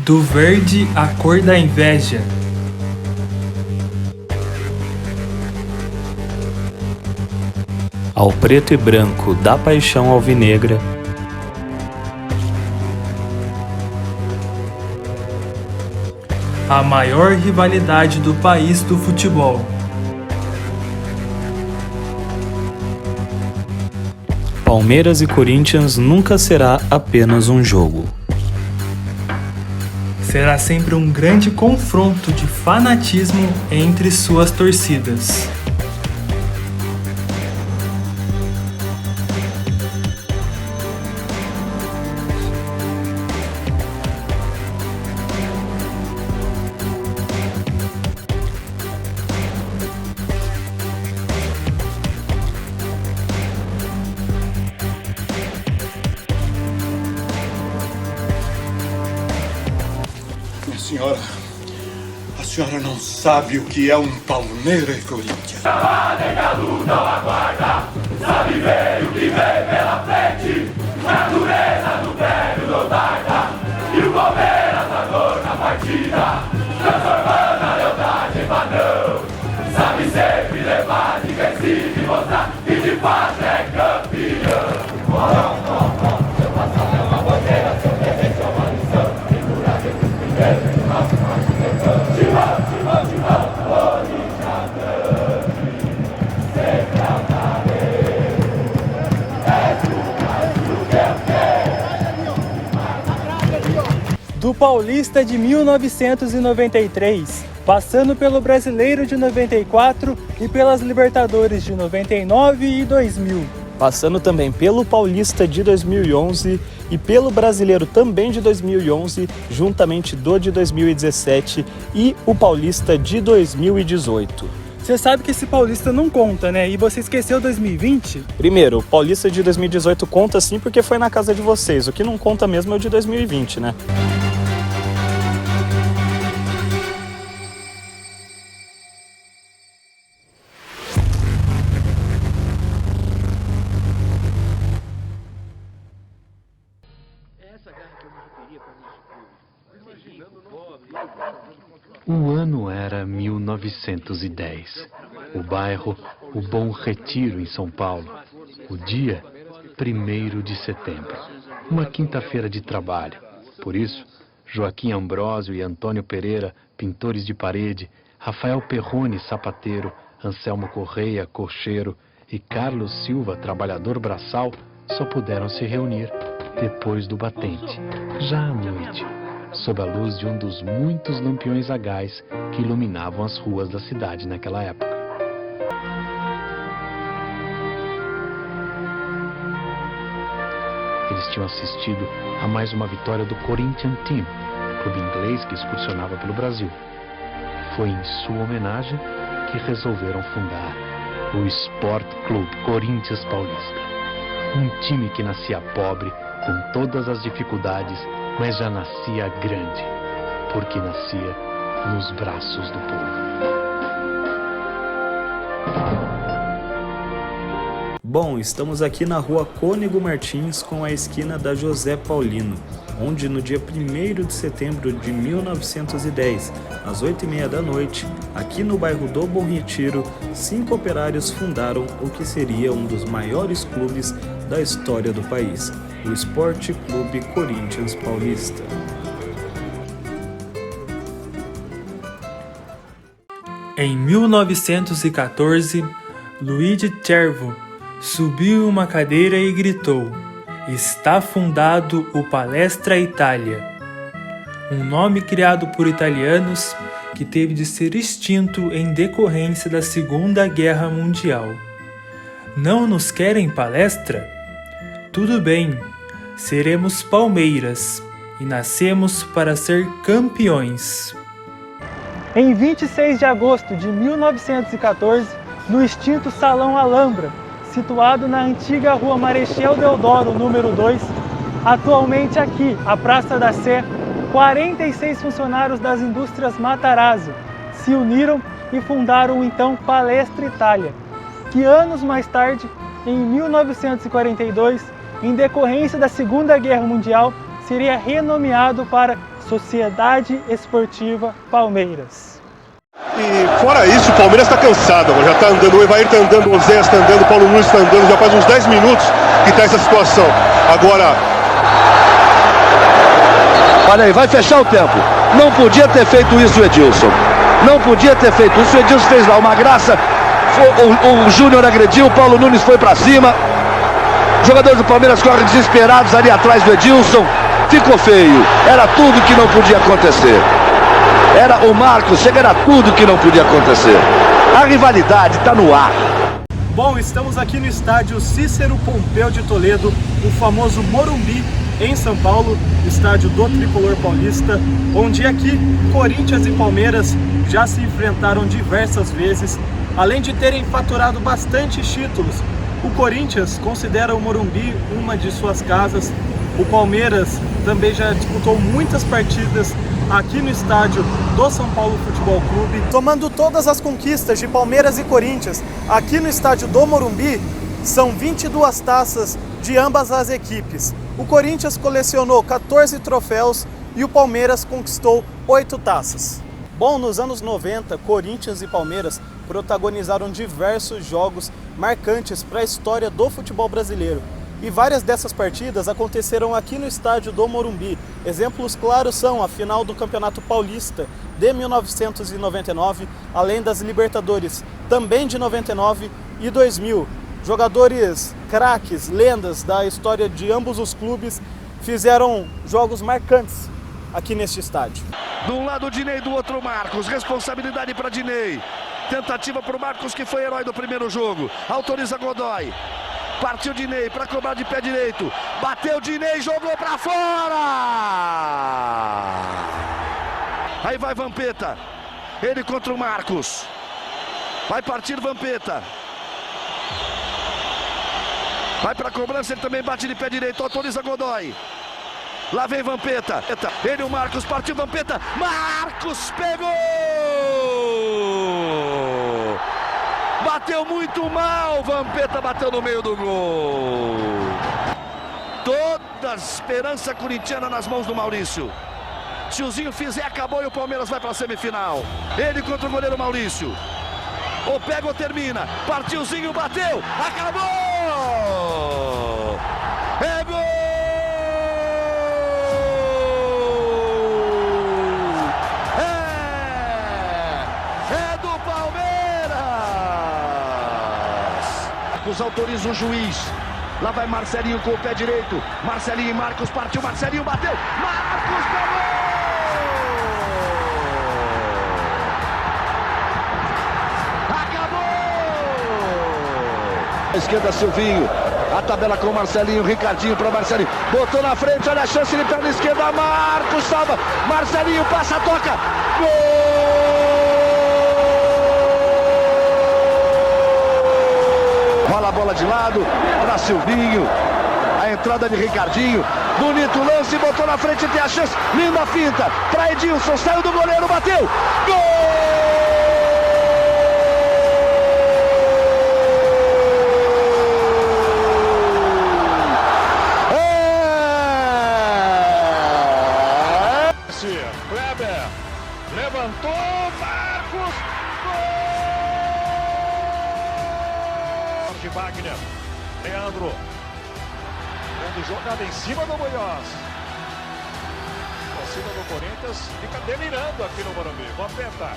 Do verde a cor da inveja. Ao preto e branco da paixão alvinegra, A maior rivalidade do país do futebol. Palmeiras e Corinthians nunca será apenas um jogo. Será sempre um grande confronto de fanatismo entre suas torcidas. A senhora não sabe o que é um Palmeiras e Corinthians. Galo não aguarda, sabe ver o que vem pela frente. A dureza do velho não tarda, e o Palmeiras a dor na partida, transformando a lealdade em padrão. Sabe sempre levar de vencido e mostrar que de fato é campeão. Seu passado é uma bandeira, seu presente é uma lição. Figura desse primeiro. Do Paulista de 1993, passando pelo Brasileiro de 94 e pelas Libertadores de 99 e 2000. Passando também pelo Paulista de 2011 e pelo Brasileiro também de 2011, juntamente do de 2017 e o Paulista de 2018. Você sabe que esse Paulista não conta, né? E você esqueceu 2020? Primeiro, o Paulista de 2018 conta sim porque foi na casa de vocês. O que não conta mesmo é o de 2020, né? O ano era 1910. O bairro, o Bom Retiro, em São Paulo. O dia, 1º de setembro. Uma quinta-feira de trabalho. Por isso, Joaquim Ambrósio e Antônio Pereira, pintores de parede, Rafael Perrone, sapateiro, Anselmo Correia, cocheiro, e Carlos Silva, trabalhador braçal, só puderam se reunir depois do batente, já à noite, sob a luz de um dos muitos lampiões a gás que iluminavam as ruas da cidade naquela época. Eles tinham assistido a mais uma vitória do Corinthians Team, clube inglês que excursionava pelo Brasil. Foi em sua homenagem que resolveram fundar o Sport Clube Corinthians Paulista. Um time que nascia pobre, com todas as dificuldades, mas já nascia grande, porque nascia nos braços do povo. Bom, estamos aqui na rua Cônego Martins com a esquina da José Paulino, onde no dia 1º de setembro de 1910, às 8h30 da noite, aqui no bairro do Bom Retiro, 5 operários fundaram o que seria um dos maiores clubes da história do país, o Esporte Clube Corinthians Paulista. Em 1914, Luigi Cervo subiu uma cadeira e gritou: "Está fundado o Palestra Itália", um nome criado por italianos que teve de ser extinto em decorrência da Segunda Guerra Mundial. Não nos querem palestra? Tudo bem, seremos Palmeiras e nascemos para ser campeões. Em 26 de agosto de 1914, no extinto Salão Alhambra, situado na antiga Rua Marechal Deodoro, número 2, atualmente aqui, a Praça da Sé, 46 funcionários das indústrias Matarazzo se uniram e fundaram o então Palestra Itália, que anos mais tarde, em 1942, em decorrência da Segunda Guerra Mundial, seria renomeado para Sociedade Esportiva Palmeiras. E fora isso, o Palmeiras está cansado, já está andando, o Evair está andando, o Oséias está andando, o Paulo Nunes está andando, já faz uns 10 minutos que está essa situação. Agora... Olha aí, vai fechar o tempo. Não podia ter feito isso o Edilson. Não podia ter feito isso. O Edilson fez lá uma graça. O Júnior agrediu, o Paulo Nunes foi para cima. Os jogadores do Palmeiras correm desesperados ali atrás do Edilson. Ficou feio. Era tudo que não podia acontecer. Era o Marcos, chega, era tudo que não podia acontecer. A rivalidade está no ar. Bom, estamos aqui no estádio Cícero Pompeu de Toledo, o famoso Morumbi, em São Paulo, estádio do Tricolor Paulista, onde aqui Corinthians e Palmeiras já se enfrentaram diversas vezes, além de terem faturado bastante títulos. O Corinthians considera o Morumbi uma de suas casas, o Palmeiras também já disputou muitas partidas aqui no estádio do São Paulo Futebol Clube. Tomando todas as conquistas de Palmeiras e Corinthians aqui no estádio do Morumbi, são 22 taças de ambas as equipes. O Corinthians colecionou 14 troféus e o Palmeiras conquistou 8 taças. Bom, nos anos 90, Corinthians e Palmeiras protagonizaram diversos jogos marcantes para a história do futebol brasileiro. E várias dessas partidas aconteceram aqui no estádio do Morumbi. Exemplos claros são a final do Campeonato Paulista de 1999, além das Libertadores também de 99 e 2000. Jogadores craques, lendas da história de ambos os clubes fizeram jogos marcantes aqui neste estádio. De um lado o Dinei, do outro o Marcos. Responsabilidade para Dinei. Tentativa para o Marcos, que foi herói do primeiro jogo. Autoriza Godoy. Partiu Dinei para cobrar de pé direito. Bateu Dinei, jogou para fora. Aí vai Vampeta. Ele contra o Marcos. Vai partir Vampeta. Vai para a cobrança, ele também bate de pé direito. Autoriza Godoy. Lá vem Vampeta. Ele e o Marcos, partiu Vampeta. Marcos pegou! Bateu muito mal, Vampeta bateu no meio do gol. Toda a esperança corintiana nas mãos do Maurício. Se o Zinho fizer, acabou e o Palmeiras vai para a semifinal. Ele contra o goleiro Maurício. Ou pega ou termina. Partiu o Zinho, bateu, acabou! É gol! Autoriza o juiz. Lá vai Marcelinho com o pé direito. Marcelinho e Marcos, partiu Marcelinho, bateu. Marcos pegou! Acabou! À esquerda Silvinho. A tabela com o Marcelinho, Ricardinho para Marcelinho. Botou na frente, olha a chance, ele perna esquerda. Marcos salva. Marcelinho passa, toca. Gol! Rola a bola de lado para Silvinho. A entrada de Ricardinho. Bonito lance, botou na frente, tem a chance. Linda finta para Edilson. Saiu do goleiro, bateu. Gol! Kleber levantou, Marcos. De Wagner, Leandro, dando jogada em cima do Munhoz. A torcida do Corinthians fica delirando aqui no Morumbi. Vampeta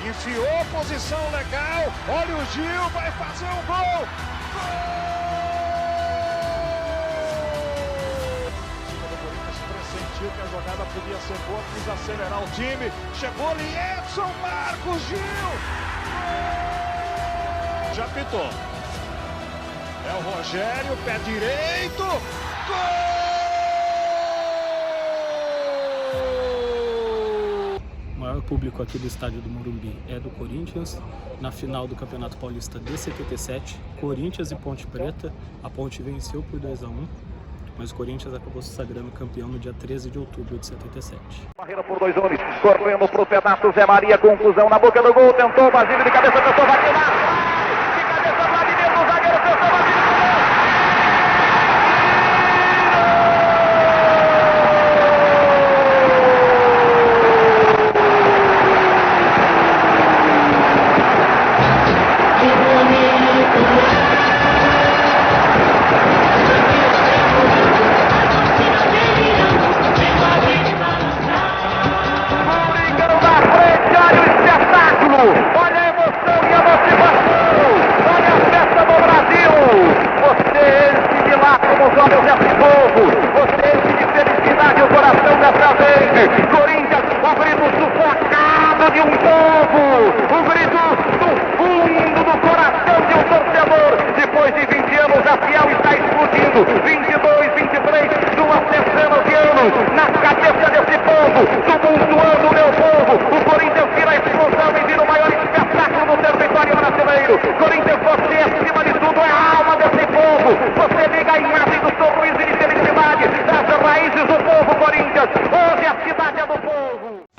enfiou, posição legal. Olha o Gil, vai fazer um gol. A torcida do Corinthians pressentiu que a jogada podia ser boa, quis acelerar o time. Chegou ali, Edson, Marcos, Gil. Já pitou. É o Rogério, pé direito. Gol! O maior público aqui do estádio do Morumbi é do Corinthians. Na final do Campeonato Paulista de 77, Corinthians e Ponte Preta. A Ponte venceu por 2-1, mas o Corinthians acabou se sagrando campeão no dia 13 de outubro de 77. Barreira por 2 homens, correndo pro pedaço, Zé Maria, confusão na boca do gol, tentou, Basílio de cabeça, tentou, vai tirar.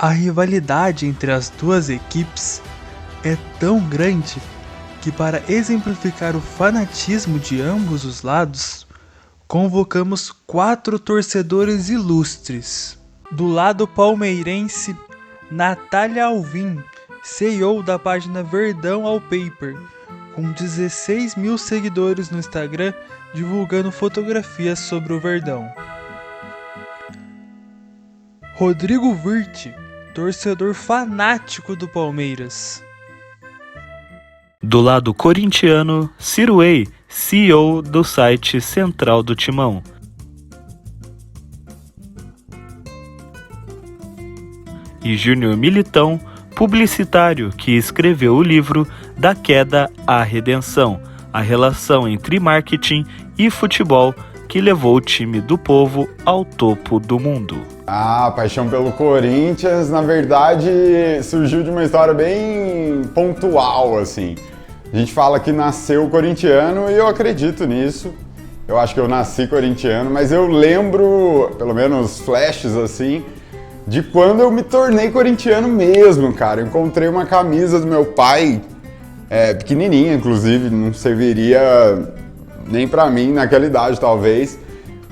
A rivalidade entre as duas equipes é tão grande que, para exemplificar o fanatismo de ambos os lados, convocamos 4 torcedores ilustres. Do lado palmeirense, Natália Alvim, CEO da página Verdão Wallpaper, com 16 mil seguidores no Instagram, divulgando fotografias sobre o Verdão. Rodrigo Virte, torcedor fanático do Palmeiras. Do lado corintiano, Ciruei, CEO do site Central do Timão. E Júnior Militão, publicitário que escreveu o livro Da Queda à Redenção, a relação entre marketing e futebol que levou o time do povo ao topo do mundo. A paixão pelo Corinthians, na verdade, surgiu de uma história bem pontual, assim. A gente fala que nasceu corintiano e eu acredito nisso. Eu acho que eu nasci corintiano, mas eu lembro, pelo menos flashes assim, de quando eu me tornei corintiano mesmo, cara. Eu encontrei uma camisa do meu pai, pequenininha, inclusive, não serviria nem pra mim naquela idade, talvez.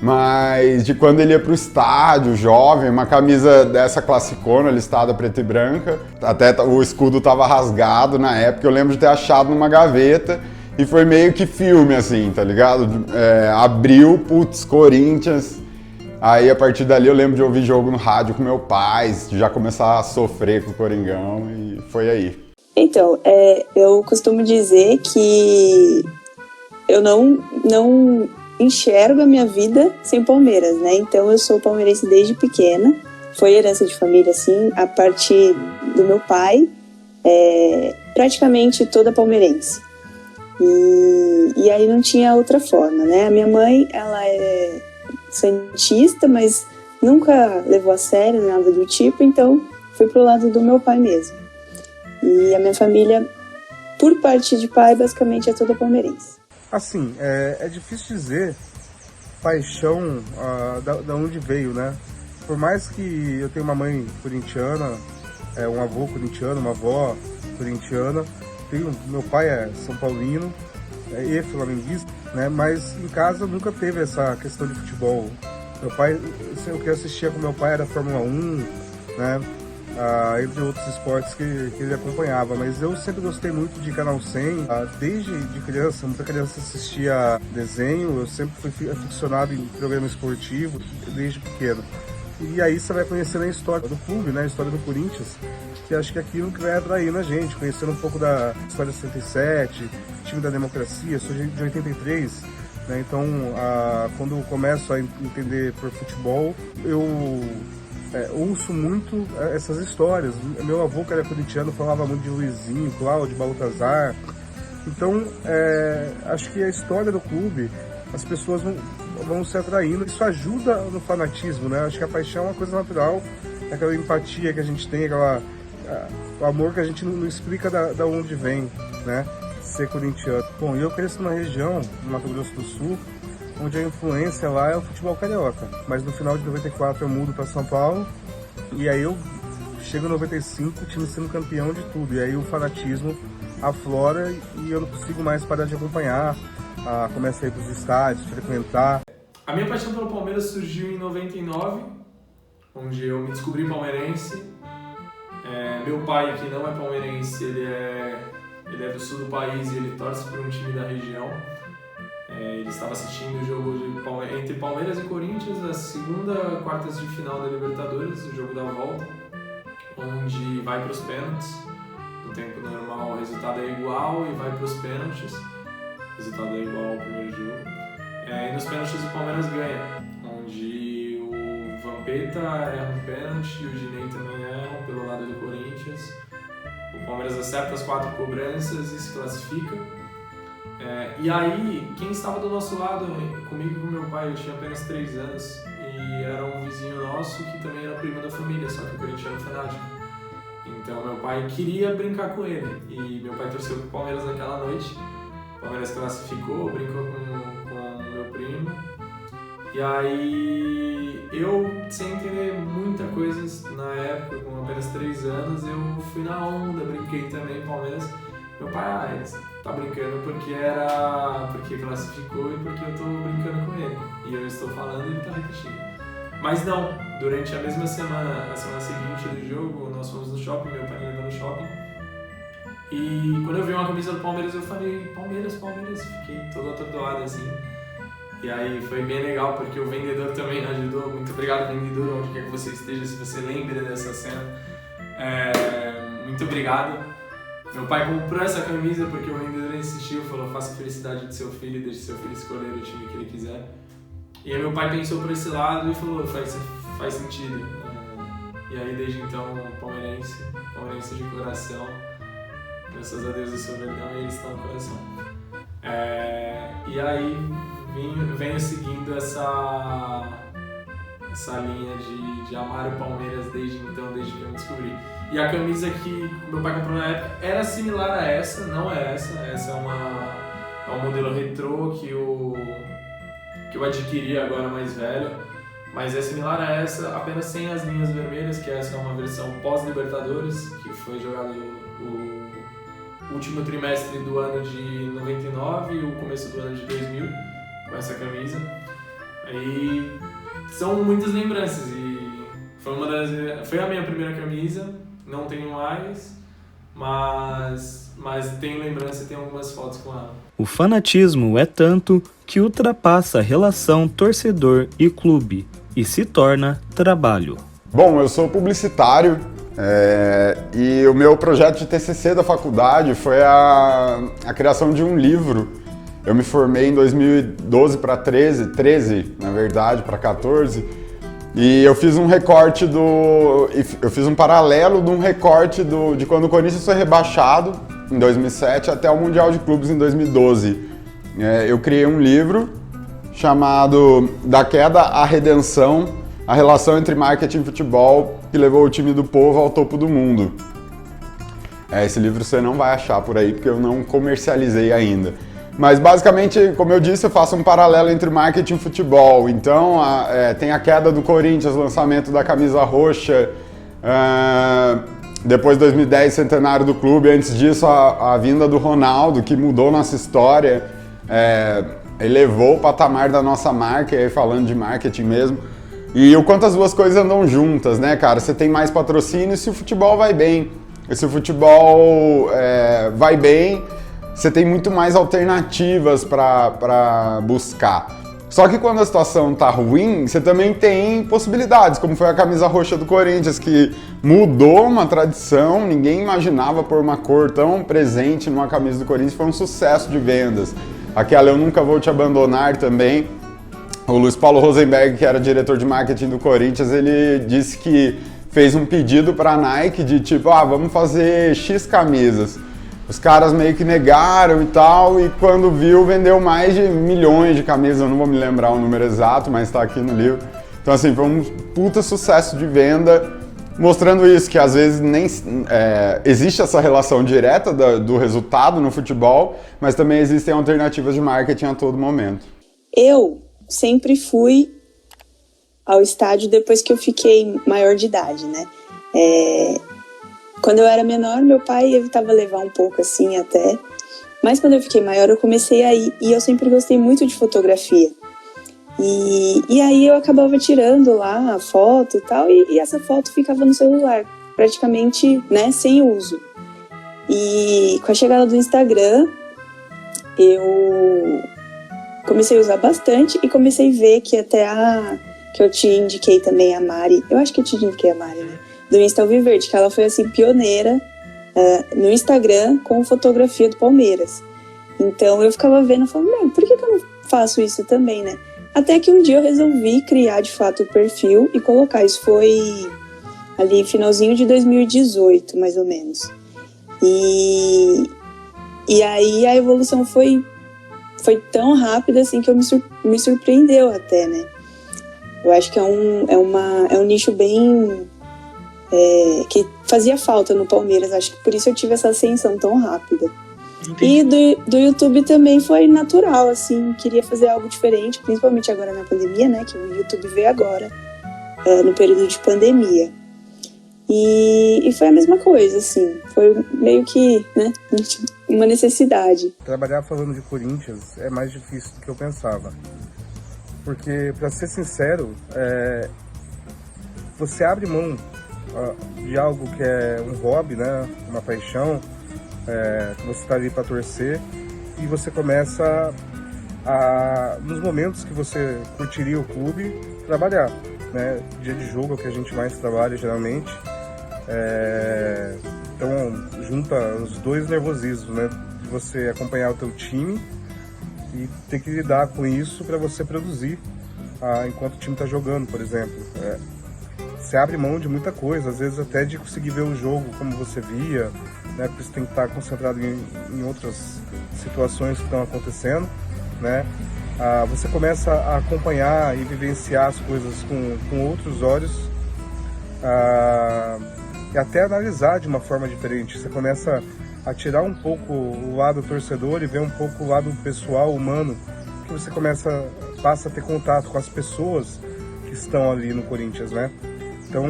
Mas de quando ele ia pro estádio, jovem, uma camisa dessa classicona, listada preta e branca. Até o escudo tava rasgado na época, eu lembro de ter achado numa gaveta. E foi meio que filme, assim, tá ligado? Abriu, putz, Corinthians. Aí, a partir dali, eu lembro de ouvir jogo no rádio com meu pai, já começar a sofrer com o Coringão, e foi aí. Então, eu costumo dizer que eu não enxergo a minha vida sem Palmeiras, né? Então, eu sou palmeirense desde pequena. Foi herança de família, assim, a partir do meu pai, praticamente toda palmeirense. E aí não tinha outra forma, né? A minha mãe, ela é santista, mas nunca levou a sério nada do tipo, então fui pro lado do meu pai mesmo. E a minha família, por parte de pai, basicamente é toda palmeirense. Assim, é difícil dizer paixão da onde veio, né? Por mais que eu tenha uma mãe corintiana, um avô corintiano, uma avó corintiana, meu pai é São Paulino e flamenguista, né? Mas em casa nunca teve essa questão de futebol. Meu pai, o que eu assistia com meu pai era Fórmula 1, né? Entre outros esportes que ele acompanhava, mas eu sempre gostei muito de Canal 100, desde de criança, muita criança assistia desenho, eu sempre fui aficionado em programa esportivo, desde pequeno. E aí você vai conhecendo a história do clube, né, a história do Corinthians, que acho que aquilo que vai atrair na gente, conhecendo um pouco da história de 77, time da democracia, sou de 83, né, então quando eu começo a entender por futebol, eu ouço muito essas histórias. Meu avô, que era corintiano, falava muito de Luizinho, Cláudio, Baltazar. Então, acho que a história do clube, as pessoas vão se atraindo. Isso ajuda no fanatismo, né? Acho que a paixão é uma coisa natural, aquela empatia que a gente tem, o amor que a gente não explica da onde vem, né? Ser corintiano. Bom, eu cresci numa região, no Mato Grosso do Sul, onde a influência lá é o futebol carioca. Mas no final de 94 eu mudo para São Paulo, e aí eu chego em 95, o time sendo campeão de tudo. E aí o fanatismo aflora e eu não consigo mais parar de acompanhar. Começo a ir para os estádios, frequentar. A minha paixão pelo Palmeiras surgiu em 99, onde eu me descobri palmeirense. Meu pai, que não é palmeirense, ele é do sul do país e ele torce por um time da região. Ele estava assistindo o jogo entre Palmeiras e Corinthians, a segunda quartas de final da Libertadores, o jogo da volta, onde vai para os pênaltis. No tempo normal o resultado é igual e vai para os pênaltis. O resultado é igual ao primeiro jogo. E nos pênaltis o Palmeiras ganha, onde o Vampeta erra um pênalti e o Ginei também erra pelo lado do Corinthians. O Palmeiras acerta as 4 cobranças e se classifica. E aí, quem estava do nosso lado, comigo e com meu pai, eu tinha apenas 3 anos, e era um vizinho nosso que também era primo da família, só que o corintiano fanático. Então meu pai queria brincar com ele, e meu pai torceu pro Palmeiras naquela noite. O Palmeiras classificou, brincou com o meu primo, E aí, eu, sem entender muita coisa na época, com apenas 3 anos, eu fui na onda, brinquei também Palmeiras. Meu pai, tá brincando porque classificou e porque eu tô brincando com ele. E eu estou falando e ele tá repetindo. Mas não, durante a mesma semana, a semana seguinte do jogo, nós fomos no shopping, meu pai me levou no shopping. E quando eu vi uma camisa do Palmeiras, eu falei, Palmeiras, fiquei todo atordoado assim. E aí foi bem legal, porque o vendedor também ajudou. Muito obrigado, vendedor, onde quer que você esteja, se você lembra dessa cena. Muito obrigado. Meu pai comprou essa camisa porque o vendedor insistiu, falou, faça a felicidade de seu filho e deixe seu filho escolher o time que ele quiser. E aí meu pai pensou por esse lado e falou, faz sentido. E aí desde então, palmeirense de coração. Graças a Deus eu sou verdão e ele está no coração. E aí venho seguindo essa linha de amar o Palmeiras desde então, desde que eu me descobri. E a camisa que meu pai comprou na época era similar a essa, não é essa. Essa é um modelo retrô que eu adquiri agora mais velho. Mas é similar a essa, apenas sem as linhas vermelhas, que essa é uma versão pós-Libertadores, que foi jogado o último trimestre do ano de 99 e o começo do ano de 2000, com essa camisa. Aí são muitas lembranças e foi a minha primeira camisa, não tenho mais, mas tenho lembrança e tenho algumas fotos com ela. O fanatismo é tanto que ultrapassa a relação torcedor e clube e se torna trabalho. Bom, eu sou publicitário e o meu projeto de TCC da faculdade foi a criação de um livro. Eu me formei em 2012 para 13 na verdade, para 14, e eu fiz um recorte eu fiz um paralelo de um recorte de quando o Corinthians foi rebaixado em 2007 até o Mundial de Clubes em 2012. Eu criei um livro chamado Da Queda à Redenção, a relação entre marketing e futebol que levou o time do povo ao topo do mundo. Esse livro você não vai achar por aí, porque eu não comercializei ainda. Mas basicamente, como eu disse, eu faço um paralelo entre marketing e futebol. Então, tem a queda do Corinthians, lançamento da camisa roxa, depois 2010, centenário do clube, antes disso a vinda do Ronaldo, que mudou nossa história, elevou o patamar da nossa marca, aí falando de marketing mesmo. E o quanto as duas coisas andam juntas, né, cara? Você tem mais patrocínio se o futebol vai bem. E se o futebol vai bem, você tem muito mais alternativas para buscar. Só que quando a situação tá ruim, você também tem possibilidades, como foi a camisa roxa do Corinthians, que mudou uma tradição, ninguém imaginava pôr uma cor tão presente numa camisa do Corinthians, foi um sucesso de vendas. Aquela Eu Nunca Vou Te Abandonar também. O Luiz Paulo Rosenberg, que era diretor de marketing do Corinthians, ele disse que fez um pedido para a Nike de tipo, vamos fazer X camisas. Os caras meio que negaram e tal, e quando viu, vendeu mais de milhões de camisas, eu não vou me lembrar o número exato, mas está aqui no livro. Então assim, foi um puta sucesso de venda, mostrando isso, que às vezes nem existe essa relação direta do resultado no futebol, mas também existem alternativas de marketing a todo momento. Eu sempre fui ao estádio depois que eu fiquei maior de idade, né? Quando eu era menor, meu pai evitava levar um pouco assim até, mas quando eu fiquei maior eu comecei a ir, e eu sempre gostei muito de fotografia. E aí eu acabava tirando lá a foto e tal, e essa foto ficava no celular, praticamente, né, sem uso. E com a chegada do Instagram, eu comecei a usar bastante e comecei a ver que até que eu te indiquei também a Mari, eu acho que eu te indiquei a Mari, né? Do Insta Alviverde, que ela foi assim pioneira no Instagram com fotografia do Palmeiras. Então eu ficava vendo e falando, por que eu não faço isso também, né? Até que um dia eu resolvi criar de fato o perfil e colocar. Isso foi ali finalzinho de 2018, mais ou menos. E aí a evolução foi tão rápida assim que me surpreendeu até, né? Eu acho que é um nicho bem... que fazia falta no Palmeiras, acho que por isso eu tive essa ascensão tão rápida. E do YouTube também foi natural, assim, queria fazer algo diferente, principalmente agora na pandemia, né, que o YouTube veio agora, no período de pandemia. E foi a mesma coisa, assim, foi meio que, né, uma necessidade. Trabalhar falando de Corinthians é mais difícil do que eu pensava, porque, para ser sincero, você abre mão de algo que é um hobby, né, uma paixão, que você está ali para torcer, e você começa nos momentos que você curtiria o clube, trabalhar, né? Dia de jogo é o que a gente mais trabalha geralmente, então junta os dois nervosismos, né? De você acompanhar o teu time e ter que lidar com isso para você produzir enquanto o time está jogando, por exemplo. Você abre mão de muita coisa, às vezes até de conseguir ver o jogo como você via, né? Porque você tem que estar concentrado em outras situações que estão acontecendo, né? Você começa a acompanhar e vivenciar as coisas com outros olhos, e até analisar de uma forma diferente. Você começa a tirar um pouco o lado torcedor e ver um pouco o lado pessoal, humano, que você passa a ter contato com as pessoas que estão ali no Corinthians, né? Então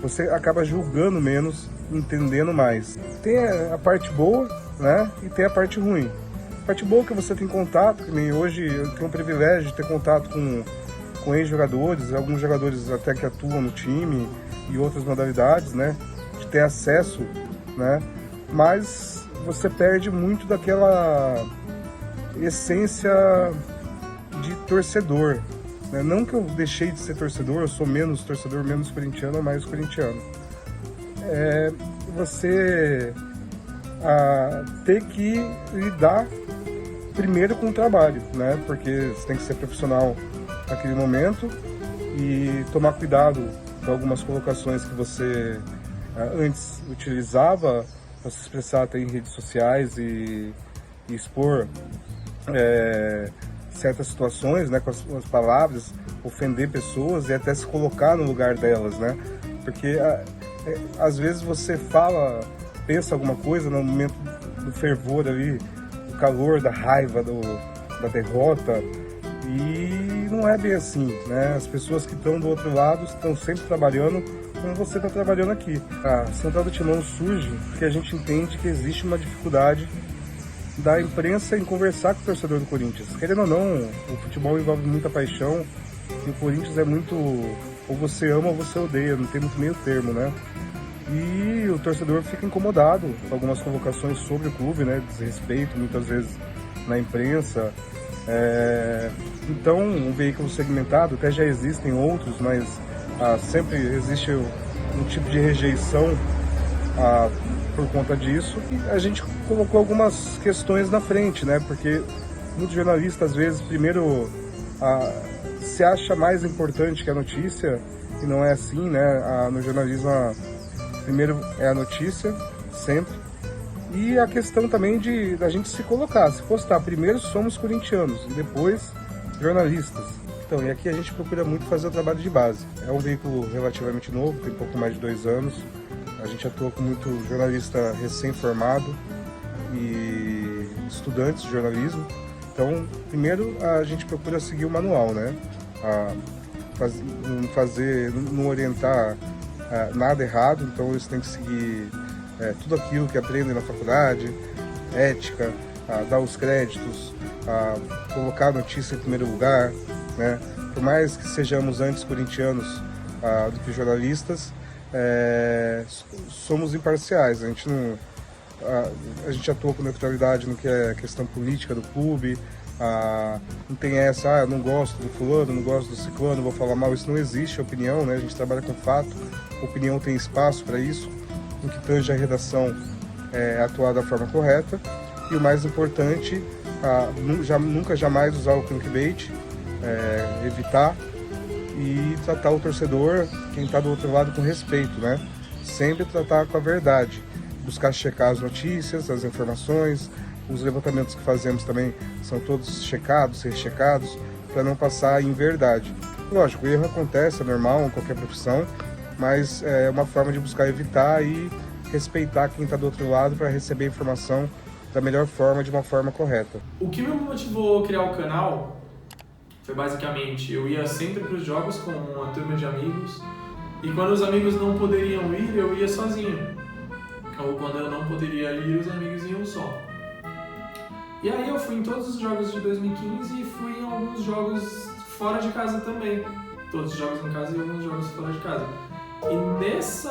você acaba julgando menos, entendendo mais. Tem a parte boa, né? E tem a parte ruim. A parte boa é que você tem contato, que nem hoje eu tenho o privilégio de ter contato com ex-jogadores, alguns jogadores até que atuam no time e outras modalidades, né? De ter acesso, né? Mas você perde muito daquela essência de torcedor, né? Não que eu deixei de ser torcedor, eu sou menos torcedor, menos corintiano ou mais corintiano. Você ter que lidar primeiro com o trabalho, né? Porque você tem que ser profissional naquele momento e tomar cuidado com algumas colocações que você antes utilizava para se expressar até em redes sociais e expor certas situações, né, com as palavras, ofender pessoas e até se colocar no lugar delas, né? Porque às vezes você pensa alguma coisa no momento do fervor ali, do calor, da raiva, da derrota, e não é bem assim, né? As pessoas que estão do outro lado estão sempre trabalhando como você está trabalhando aqui. A Central do Timão surge porque a gente entende que existe uma dificuldade da imprensa em conversar com o torcedor do Corinthians. Querendo ou não, o futebol envolve muita paixão e o Corinthians é muito, ou você ama ou você odeia, não tem muito meio termo, né? E o torcedor fica incomodado com algumas convocações sobre o clube, né? Desrespeito muitas vezes na imprensa. Então, um veículo segmentado, até já existem outros, mas sempre existe um tipo de rejeição por conta disso. E a gente colocou algumas questões na frente, né? Porque muitos jornalistas, às vezes, primeiro se acha mais importante que a notícia, e não é assim, né? No jornalismo, primeiro é a notícia, sempre. E a questão também da gente se colocar, se postar. Primeiro somos corintianos e depois jornalistas. Então, e aqui a gente procura muito fazer o trabalho de base. É um veículo relativamente novo, tem pouco mais de 2 anos. A gente atua com muito jornalista recém-formado e estudantes de jornalismo. Então, primeiro a gente procura seguir o manual, né? Não orientar nada errado, então eles têm que seguir tudo aquilo que aprendem na faculdade, ética, dar os créditos, colocar a notícia em primeiro lugar, né? Por mais que sejamos antes corintianos do que jornalistas, somos imparciais. A gente atua com neutralidade no que é questão política do clube. Não tem eu não gosto do fulano, não gosto do ciclano, vou falar mal. Isso não existe, opinião, né? A gente trabalha com fato, opinião tem espaço para isso. No que tange a redação, atuar da forma correta. E o mais importante, nunca jamais usar o clickbait, evitar e tratar o torcedor, quem está do outro lado, com respeito, né? Sempre tratar com a verdade, buscar checar as notícias, as informações, os levantamentos que fazemos também são todos checados, rechecados, para não passar em verdade. Lógico, o erro acontece, é normal em qualquer profissão, mas é uma forma de buscar evitar e respeitar quem está do outro lado para receber a informação da melhor forma, de uma forma correta. O que me motivou a criar o canal foi basicamente, eu ia sempre para os jogos com uma turma de amigos, e quando os amigos não poderiam ir, eu ia sozinho. Ou quando eu não poderia ir, os amigos iam só. E aí eu fui em todos os jogos de 2015 e fui em alguns jogos fora de casa também. Todos os jogos em casa e alguns jogos fora de casa. E nessa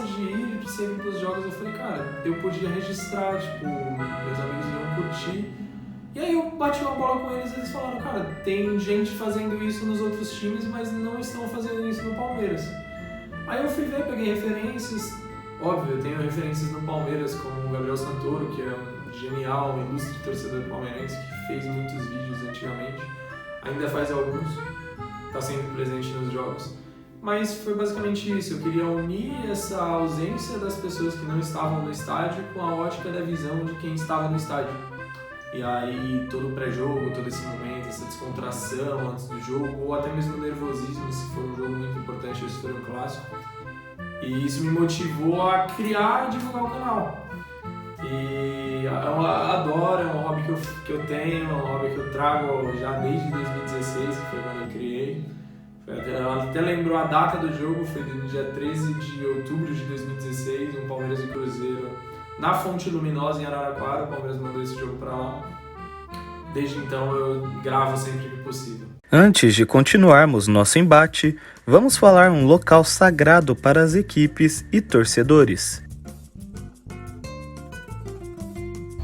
de ir sempre para os jogos, eu falei, cara, eu podia registrar, tipo, meus amigos iam curtir. E aí eu bati uma bola com eles e eles falaram, cara, tem gente fazendo isso nos outros times, mas não estão fazendo isso no Palmeiras. Aí eu fui ver, peguei referências, óbvio, eu tenho referências no Palmeiras como o Gabriel Santoro, que é um genial, ilustre torcedor palmeirense, que fez muitos vídeos antigamente, ainda faz alguns, está sempre presente nos jogos. Mas foi basicamente isso, eu queria unir essa ausência das pessoas que não estavam no estádio com a ótica da visão de quem estava no estádio. E aí todo o pré-jogo, todo esse momento, essa descontração antes do jogo, ou até mesmo o nervosismo, se for um jogo muito importante, se for um clássico. E isso me motivou a criar e divulgar o canal. E eu adoro, é um hobby que eu tenho, é um hobby que eu trago já desde 2016, que foi quando eu criei. Até lembrou a data do jogo, foi no dia 13 de outubro de 2016, um Palmeiras e Cruzeiro na Fonte Luminosa, em Araraquara. O Palmeiras mandou esse jogo pra lá. Desde então eu gravo sempre que possível. Antes de continuarmos nosso embate, vamos falar um local sagrado para as equipes e torcedores.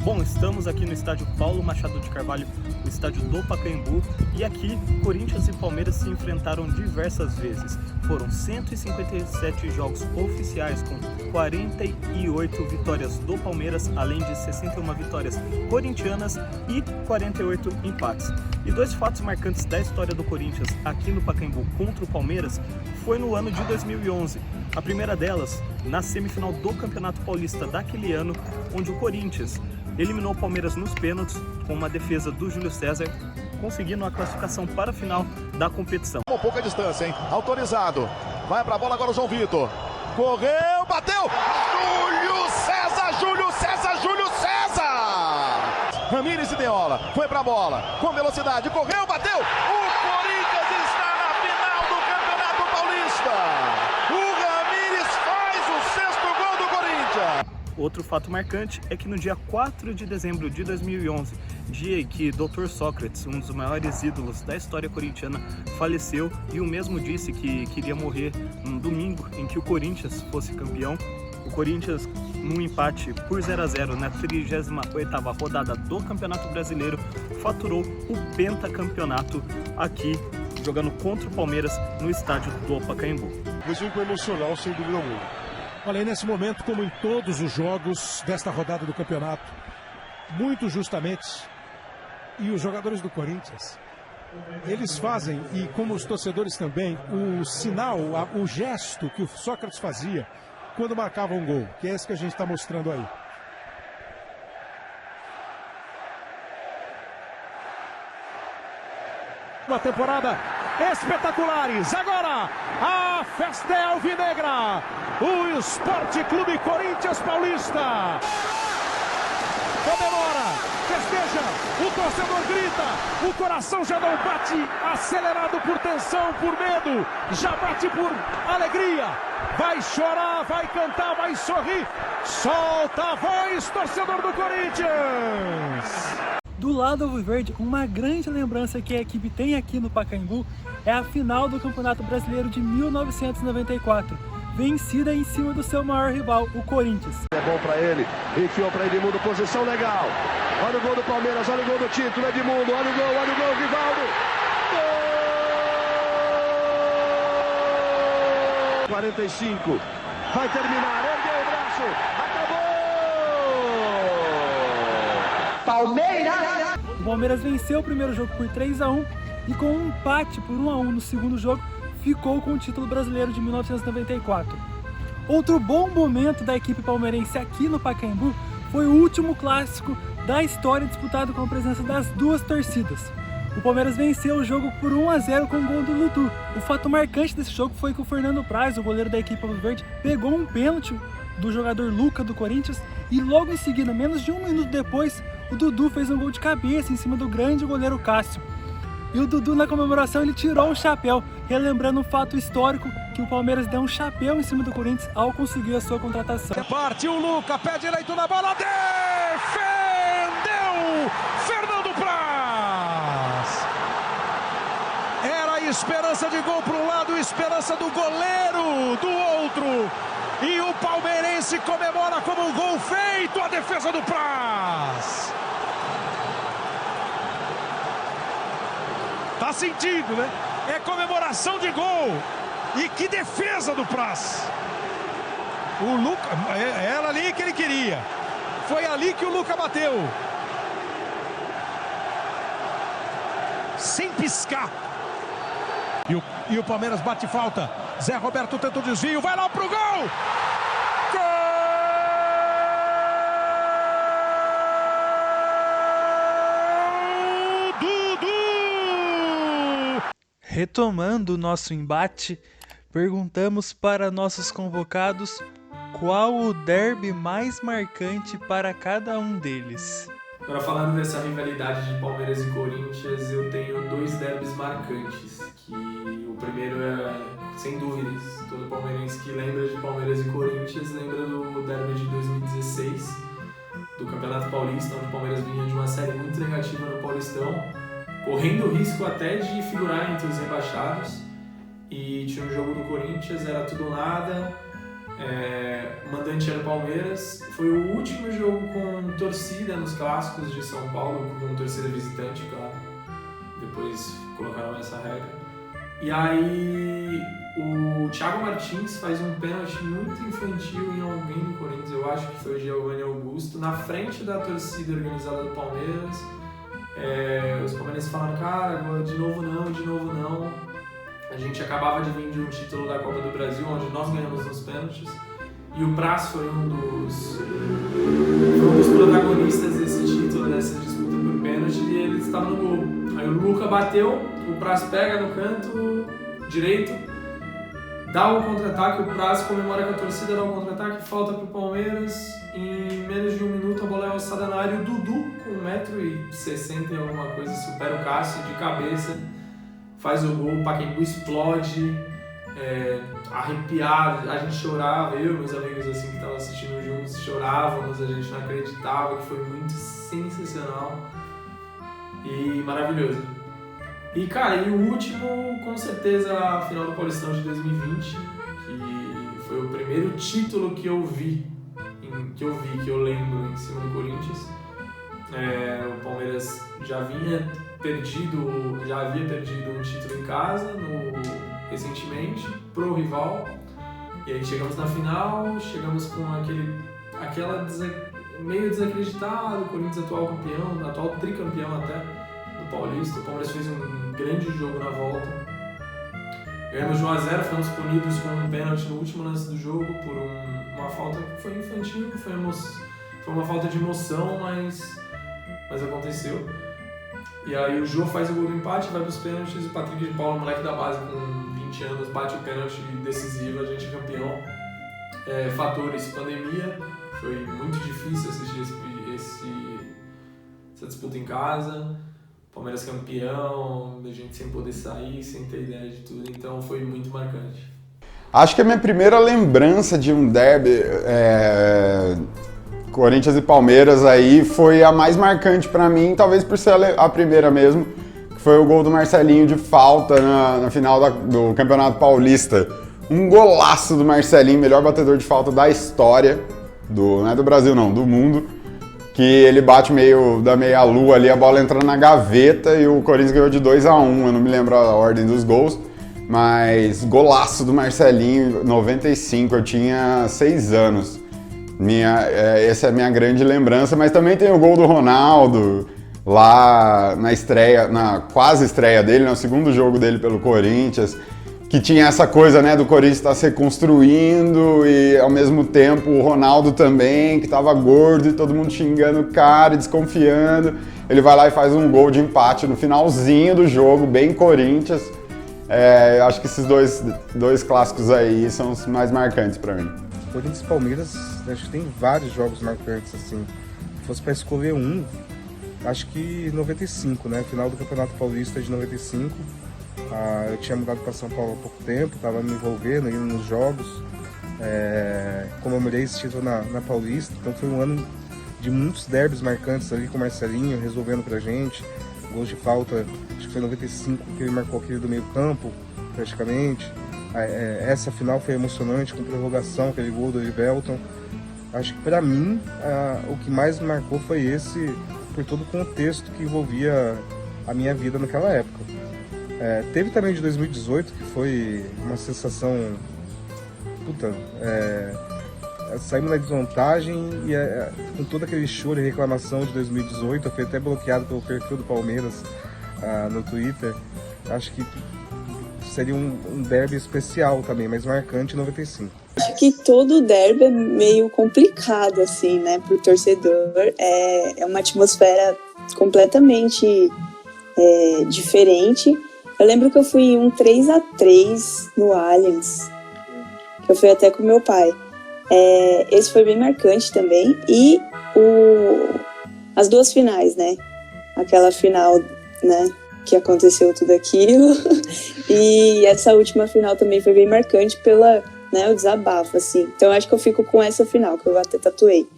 Bom, estamos aqui no estádio Paulo Machado de Carvalho, o estádio do Pacaembu, e aqui Corinthians e Palmeiras se enfrentaram diversas vezes. Foram 157 jogos oficiais com 48 vitórias do Palmeiras, além de 61 vitórias corintianas e 48 empates. E dois fatos marcantes da história do Corinthians aqui no Pacaembu contra o Palmeiras foi no ano de 2011. A primeira delas, na semifinal do Campeonato Paulista daquele ano, onde o Corinthians eliminou o Palmeiras nos pênaltis com uma defesa do Júlio César, conseguindo a classificação para a final da competição. Com pouca distância, hein? Autorizado. Vai pra bola agora o João Vitor. Correu, bateu! Júlio César, Júlio César, Júlio César! Ramírez e Deola. Foi pra bola. Com velocidade. Correu, bateu! O Corinthians está na final do Campeonato Paulista! O Ramírez faz o sexto gol do Corinthians! Outro fato marcante é que no dia 4 de dezembro de 2011, dia em que Dr. Sócrates, um dos maiores ídolos da história corintiana, faleceu, e o mesmo disse que queria morrer num domingo em que o Corinthians fosse campeão. O Corinthians, num empate por 0-0 na 38ª rodada do Campeonato Brasileiro, faturou o pentacampeonato aqui, jogando contra o Palmeiras no estádio do Pacaembu. Um jogo emocional, sem dúvida alguma. Olha, nesse momento, como em todos os jogos desta rodada do campeonato, muito justamente, e os jogadores do Corinthians, eles fazem, e como os torcedores também, o sinal, o gesto que o Sócrates fazia quando marcava um gol, que é esse que a gente está mostrando aí. Uma temporada espetaculares. Agora a festa é alvinegra. O Esporte Clube Corinthians Paulista comemora, festeja, o torcedor grita, o coração já não bate acelerado por tensão, por medo, já bate por alegria. Vai chorar, vai cantar, vai sorrir. Solta a voz, torcedor do Corinthians. Do lado alviverde, uma grande lembrança que a equipe tem aqui no Pacaembu é a final do Campeonato Brasileiro de 1994, vencida em cima do seu maior rival, o Corinthians. É bom pra ele, enfiou pra Edmundo, posição legal. Olha o gol do Palmeiras, olha o gol do título, Edmundo, olha o gol, Rivaldo. Gol! 45, vai terminar, ergueu o braço, acabou! Palmeiras! O Palmeiras venceu o primeiro jogo por 3-1 e com um empate por 1-1 no segundo jogo, ficou com o título brasileiro de 1994. Outro bom momento da equipe palmeirense aqui no Pacaembu foi o último clássico da história disputado com a presença das duas torcidas. o Palmeiras venceu o jogo por 1-0 com o gol do Dudu. O fato marcante desse jogo foi que o Fernando Praz, o goleiro da equipe alviverde, pegou um pênalti do jogador Luca do Corinthians e logo em seguida, menos de um minuto depois, o Dudu fez um gol de cabeça em cima do grande goleiro Cássio. E o Dudu, na comemoração, ele tirou o chapéu, relembrando um fato histórico que o Palmeiras deu um chapéu em cima do Corinthians ao conseguir a sua contratação. Partiu o Luca, pé direito na bola, defendeu Fernando Praz. Era a esperança de gol para um lado, esperança do goleiro do outro. E o palmeirense comemora como um gol feito, a defesa do Praz. Tá sentindo, né? É comemoração de gol. E que defesa do Praz. O Luca, era ali que ele queria. Foi ali que o Luca bateu. Sem piscar. E o Palmeiras bate falta. Zé Roberto tenta o desvio, vai lá pro gol! Retomando o nosso embate, perguntamos para nossos convocados qual o derby mais marcante para cada um deles. Agora, falando dessa rivalidade de Palmeiras e Corinthians, eu tenho 2 derbys marcantes, que o primeiro é, sem dúvidas, todo palmeirense que lembra de Palmeiras e Corinthians lembra do derby de 2016, do Campeonato Paulista, onde o Palmeiras vinha de uma série muito negativa no Paulistão, correndo o risco até de figurar entre os rebaixados, e tinha um jogo do Corinthians, era tudo ou nada, o mandante era o Palmeiras. Foi o último jogo com torcida nos clássicos de São Paulo, com torcida visitante, claro, depois colocaram essa regra. E aí o Thiago Martins faz um pênalti muito infantil em alguém do Corinthians, eu acho que foi o Giovanni Augusto, na frente da torcida organizada do Palmeiras. Os palmeirenses falaram, cara, de novo não. A gente acabava de vir de um título da Copa do Brasil, onde nós ganhamos nos pênaltis, e o Praz foi um dos protagonistas desse título, dessa disputa por pênalti, e ele estava no gol. Aí o Luca bateu, o Praz pega no canto direito, dá o contra-ataque, o Praz comemora com a torcida, dá o contra-ataque, falta pro Palmeiras, em menos de um minuto a bola é alçada na área, o Dudu, com 1,60m e alguma coisa, supera o Cássio de cabeça, faz o gol, o Pacaembu explode, arrepiado, a gente chorava, eu e meus amigos assim que estavam assistindo juntos, chorávamos, a gente não acreditava, que foi muito sensacional e maravilhoso. E cara, e o último, com certeza, a final do Paulistão de 2020, que foi o primeiro título que eu que eu lembro em cima do Corinthians. O Palmeiras já havia perdido um título em casa recentemente pro rival, e aí chegamos na final, chegamos com meio desacreditado, o Corinthians atual campeão, atual tricampeão até do Paulista. O Palmeiras fez um grande jogo na volta, ganhamos de 1-0, fomos punidos com um pênalti no último lance do jogo por uma falta que foi infantil, foi uma falta de emoção, mas aconteceu. E aí o Jô faz o gol do empate, vai para os pênaltis, o Patrick de Paula, moleque da base com 20 anos, bate o pênalti decisivo, a gente é campeão. Fatores, pandemia, foi muito difícil assistir essa disputa em casa, Palmeiras campeão, a gente sem poder sair, sem ter ideia de tudo, então foi muito marcante. Acho que a minha primeira lembrança de um derby Corinthians e Palmeiras aí foi a mais marcante pra mim, talvez por ser a primeira mesmo, que foi o gol do Marcelinho de falta na final do Campeonato Paulista. Um golaço do Marcelinho, melhor batedor de falta da história, não é do Brasil não, do mundo, que ele bate da meia-lua ali, a bola entra na gaveta e o Corinthians ganhou de 2-1, eu não me lembro a ordem dos gols, mas golaço do Marcelinho, 95, eu tinha 6 anos. Essa é a minha grande lembrança, mas também tem o gol do Ronaldo, lá na estreia, na quase estreia dele, no segundo jogo dele pelo Corinthians, que tinha essa coisa, né, do Corinthians estar se reconstruindo e ao mesmo tempo o Ronaldo também, que estava gordo e todo mundo xingando o cara e desconfiando. ele vai lá e faz um gol de empate no finalzinho do jogo, bem Corinthians. Eu acho que esses dois clássicos aí são os mais marcantes para mim. Corinthians e Palmeiras, acho que tem vários jogos marcantes, assim. Se fosse para escolher um, acho que 95, né? Final do Campeonato Paulista de 95. Eu tinha mudado para São Paulo há pouco tempo, estava me envolvendo, indo nos jogos. Comemorei esse título na Paulista, então foi um ano de muitos derbys marcantes ali com o Marcelinho, resolvendo pra gente. Gols de falta, acho que foi 95 que ele marcou aquele do meio campo, praticamente. Essa final foi emocionante, com prorrogação, aquele gol do Erivelton. Acho que pra mim, o que mais me marcou foi esse, por todo o contexto que envolvia a minha vida naquela época. Teve também de 2018, que foi uma sensação... saímos na desvantagem e com todo aquele choro e reclamação de 2018, eu fui até bloqueado pelo perfil do Palmeiras no Twitter. Acho que seria um derby especial também, mas marcante em 95. Acho que todo derby é meio complicado, assim, né, pro torcedor. É uma atmosfera completamente diferente. Eu lembro que eu fui em um 3-3 no Allianz, que eu fui até com meu pai. Esse foi bem marcante também. E as duas finais, né? Aquela final, né, que aconteceu tudo aquilo. E essa última final também foi bem marcante pela, né, o desabafo, assim. Então acho que eu fico com essa final, que eu até tatuei.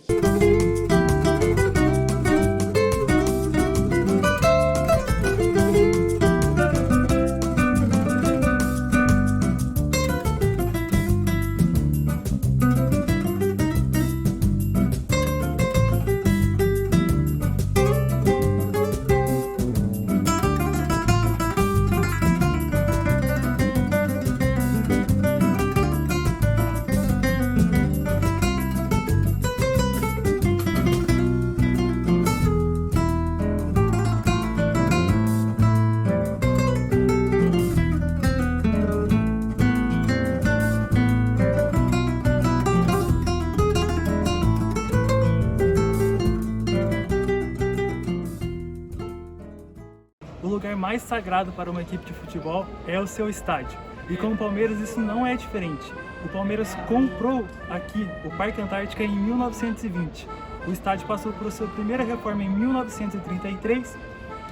O lugar mais sagrado para uma equipe de futebol é o seu estádio. E com o Palmeiras isso não é diferente. O Palmeiras comprou aqui o Parque Antártica em 1920. O estádio passou por sua primeira reforma em 1933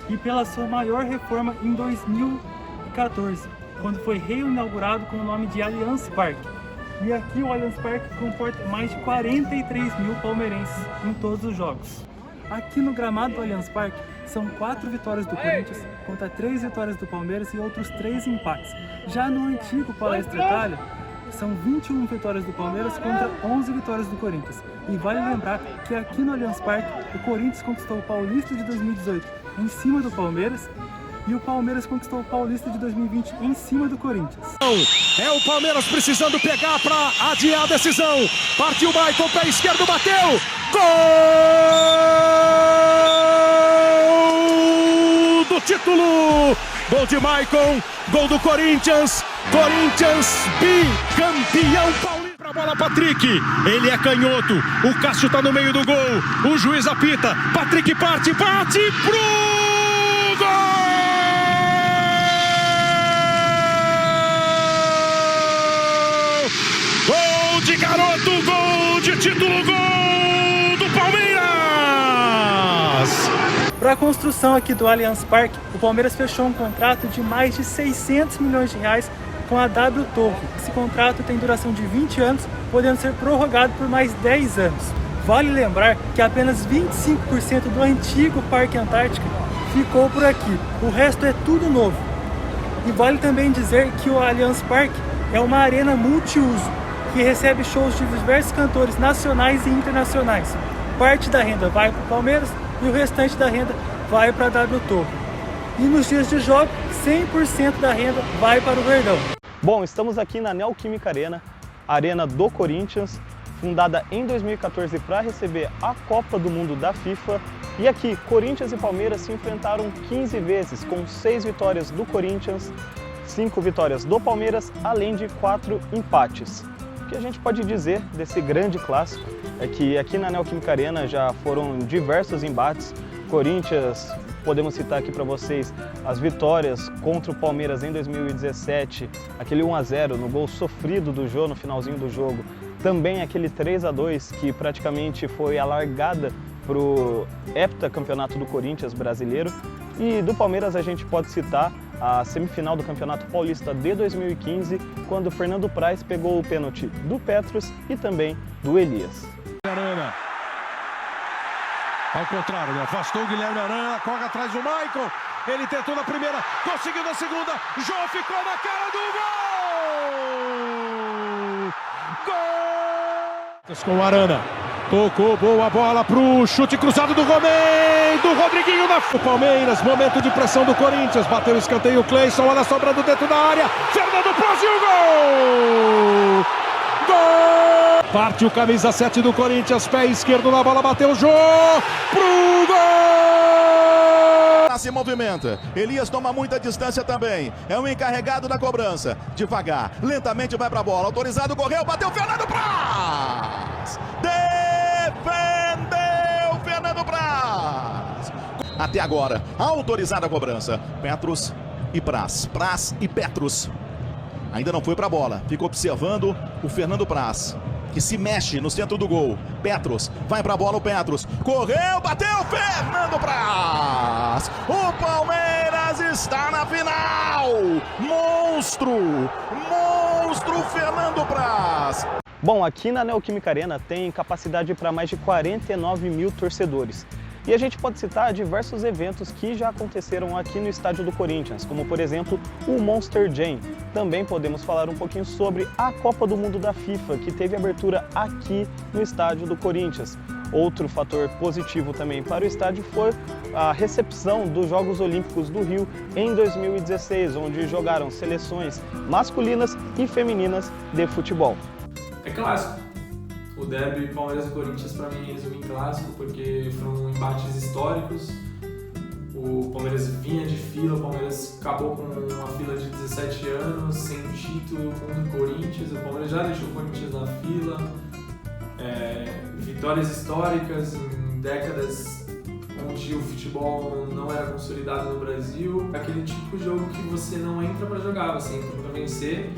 e pela sua maior reforma em 2014, quando foi reinaugurado com o nome de Allianz Parque. E aqui o Allianz Parque comporta mais de 43 mil palmeirenses em todos os jogos. Aqui no gramado do Allianz Parque são 4 vitórias do Corinthians contra 3 vitórias do Palmeiras e outros 3 empates. Já no antigo Palestra Itália, são 21 vitórias do Palmeiras contra 11 vitórias do Corinthians. E vale lembrar que aqui no Allianz Parque, o Corinthians conquistou o Paulista de 2018 em cima do Palmeiras e o Palmeiras conquistou o Paulista de 2020 em cima do Corinthians. É o Palmeiras precisando pegar para adiar a decisão. Partiu o Maicon, pé esquerdo, bateu! Gol do título! Gol de Maicon, gol do Corinthians. Corinthians bicampeão paulista. Pra bola, Patrick. Ele é canhoto. O Cássio tá no meio do gol. O juiz apita. Patrick bate pro gol! Gol de garoto, gol de título, gol do Palmeiras! Para a construção aqui do Allianz Parque, o Palmeiras fechou um contrato de mais de 600 milhões de reais com a W Torre. Esse contrato tem duração de 20 anos, podendo ser prorrogado por mais 10 anos. Vale lembrar que apenas 25% do antigo Parque Antártica ficou por aqui, o resto é tudo novo. E vale também dizer que o Allianz Parque é uma arena multiuso, que recebe shows de diversos cantores nacionais e internacionais. Parte da renda vai para o Palmeiras e o restante da renda vai para a W Torre. E nos dias de jogo, 100% da renda vai para o Verdão. Bom, estamos aqui na Neoquímica Arena, arena do Corinthians, fundada em 2014 para receber a Copa do Mundo da FIFA. E aqui, Corinthians e Palmeiras se enfrentaram 15 vezes, com 6 vitórias do Corinthians, 5 vitórias do Palmeiras, além de 4 empates. O que a gente pode dizer desse grande clássico é que aqui na Neoquímica Arena já foram diversos embates, Corinthians, podemos citar aqui para vocês as vitórias contra o Palmeiras em 2017, aquele 1-0 no gol sofrido do Jô no finalzinho do jogo. Também aquele 3-2 que praticamente foi a largada para o heptacampeonato do Corinthians brasileiro. E do Palmeiras a gente pode citar a semifinal do Campeonato Paulista de 2015, quando o Fernando Praz pegou o pênalti do Petros e também do Elias. Arana. Ao contrário, né? Afastou o Guilherme Arana, corre atrás do Maicon. Ele tentou na primeira, conseguiu na segunda. Jô ficou na cara do gol! Gol! Com o Arana. Tocou, boa bola pro chute cruzado do Rodriguinho na Palmeiras, momento de pressão do Corinthians, bateu o escanteio, o Cleison, olha sobrando dentro da área, Fernando Praz e o gol! Gol! Parte o camisa 7 do Corinthians, pé esquerdo na bola, bateu o Jô, pro gol! Se movimenta, Elias toma muita distância também, é o encarregado da cobrança, devagar, lentamente vai pra bola, autorizado, correu, bateu Fernando Praz! Defendeu Fernando Praz! Até agora, autorizada a cobrança, Petros e Praz, Praz e Petros, ainda não foi pra bola, fica observando o Fernando Praz, que se mexe no centro do gol. Petros, vai pra bola o Petros, correu, bateu, Fernando Praz! O Palmeiras está na final! Monstro! Monstro Fernando Praz! Bom, aqui na Neoquímica Arena tem capacidade para mais de 49 mil torcedores. E a gente pode citar diversos eventos que já aconteceram aqui no estádio do Corinthians, como por exemplo o Monster Jam. Também podemos falar um pouquinho sobre a Copa do Mundo da FIFA, que teve abertura aqui no estádio do Corinthians. Outro fator positivo também para o estádio foi a recepção dos Jogos Olímpicos do Rio em 2016, onde jogaram seleções masculinas e femininas de futebol. É clássico. O derby Palmeiras e Corinthians, para mim, resume em clássico, porque foram embates históricos. O Palmeiras vinha de fila, o Palmeiras acabou com uma fila de 17 anos, sem título contra o Corinthians. O Palmeiras já deixou o Corinthians na fila. Vitórias históricas em décadas onde o futebol não era consolidado no Brasil. Aquele tipo de jogo que você não entra para jogar, você entra para vencer.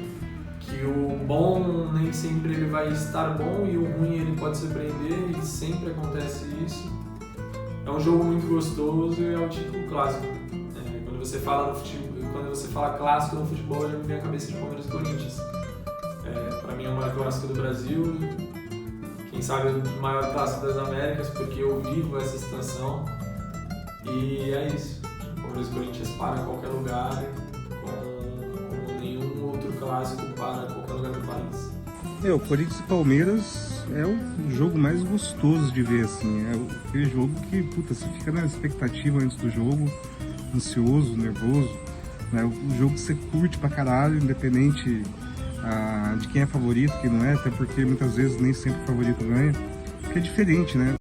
Que o bom nem sempre ele vai estar bom e o ruim ele pode surpreender, e sempre acontece isso. É um jogo muito gostoso e é o típico clássico. Quando você fala clássico no futebol, já me vem a cabeça de Palmeiras e Corinthians. Para mim é o maior clássico do Brasil, quem sabe o maior clássico das Américas, porque eu vivo essa situação. E é isso. Palmeiras e Corinthians para qualquer lugar, como nenhum outro clássico para qualquer lugar do país. O Corinthians e Palmeiras é o jogo mais gostoso de ver, assim. É aquele jogo que, você fica na expectativa antes do jogo, ansioso, nervoso. É o jogo que você curte pra caralho, independente de quem é favorito, quem não é, até porque muitas vezes nem sempre o favorito ganha. Porque é diferente, né?